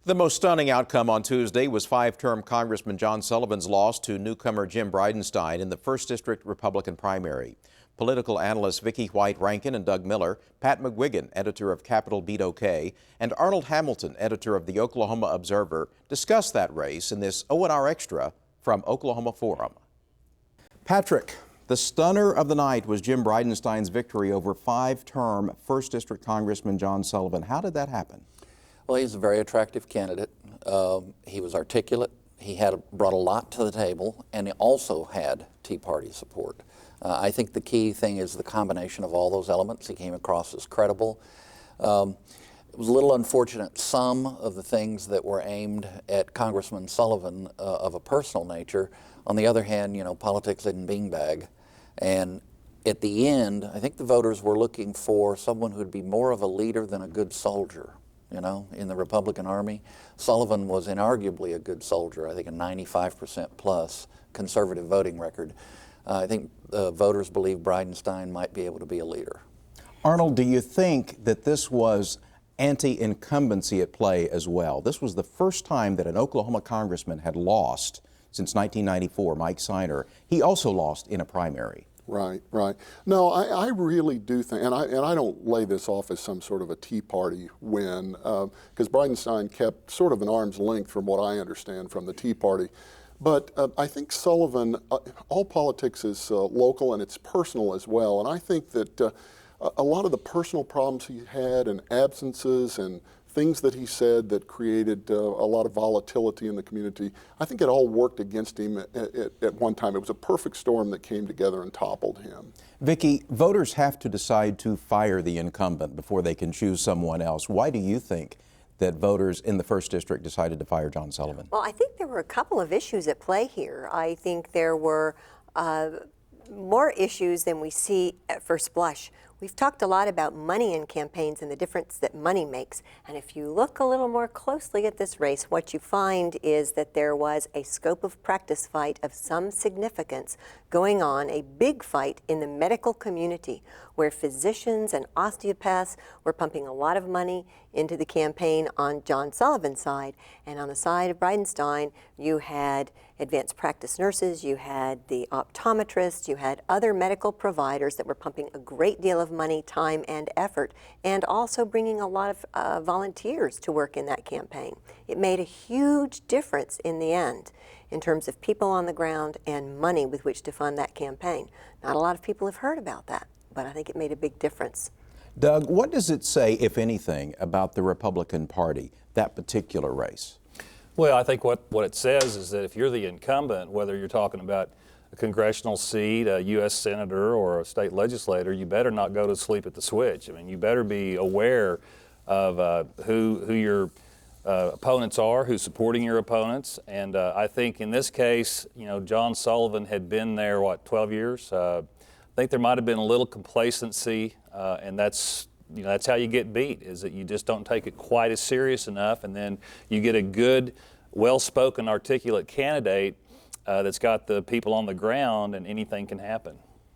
The most stunning outcome on Tuesday was five-term Congressman John Sullivan's loss to newcomer Jim Bridenstine in the 1st District Republican primary. Political analysts Vickie White-Rankin and Doug Miller, Pat McGuigan, editor of CapitolBeatOK, and Arnold Hamilton, editor of the Oklahoma Observer, discussed that race in this O&R Extra from Oklahoma Forum. Patrick, the stunner of the night was Jim Bridenstine's victory over five-term 1st District Congressman John Sullivan. How did that happen? Well, he's a very attractive candidate. He was articulate. He brought a lot to the table, and he also had Tea Party support. I think the key thing is the combination of all those elements. He came across as credible. It was a little unfortunate, some of the things that were aimed at Congressman Sullivan of a personal nature. On the other hand, you know, politics isn't beanbag. And at the end, I think the voters were looking for someone who'd be more of a leader than a good soldier. You know, in the Republican Army, Sullivan was inarguably a good soldier. I think a 95% plus conservative voting record. I think voters believe Bridenstine might be able to be a leader. Arnold, do you think that this was anti-incumbency at play as well? This was the first time that an Oklahoma congressman had lost since 1994, Mike Siner. He also lost in a primary. Right, right. No, I really do think, and I don't lay this off as some sort of a Tea Party win, because Bridenstine kept sort of an arm's length from what I understand from the Tea Party. But I think Sullivan, all politics is local and it's personal as well, and I think that a lot of the personal problems he had and absences and things that he said that created a lot of volatility in the community, I think it all worked against him at one time. It was a perfect storm that came together and toppled him. Vickie, voters have to decide to fire the incumbent before they can choose someone else. Why do you think that voters in the 1st District decided to fire John Sullivan? Well, I think there were a couple of issues at play here. I think there were more issues than we see at first blush. We've talked a lot about money in campaigns and the difference that money makes. And if you look a little more closely at this race, what you find is that there was a scope of practice fight of some significance going on, a big fight in the medical community where physicians and osteopaths were pumping a lot of money into the campaign on John Sullivan's side. And on the side of Bridenstine, you had advanced practice nurses, you had the optometrists, you had other medical providers that were pumping a great deal of money, time, and effort, and also bringing a lot of volunteers to work in that campaign. It made a huge difference in the end in terms of people on the ground and money with which to fund that campaign. Not a lot of people have heard about that, but I think it made a big difference. Doug, what does it say, if anything, about the Republican Party, that particular race? Well, I think what it says is that if you're the incumbent, whether you're talking about a congressional seat, a U.S. senator, or a state legislator, you better not go to sleep at the switch. I mean, you better be aware of who your opponents are, who's supporting your opponents. And I think in this case, you know, John Sullivan had been there, 12 years? I think there might have been a little complacency, and that's how you get beat, is that you just don't take it quite as serious enough, and then you get a good, well-spoken, articulate candidate that's got the people on the ground, and anything can happen.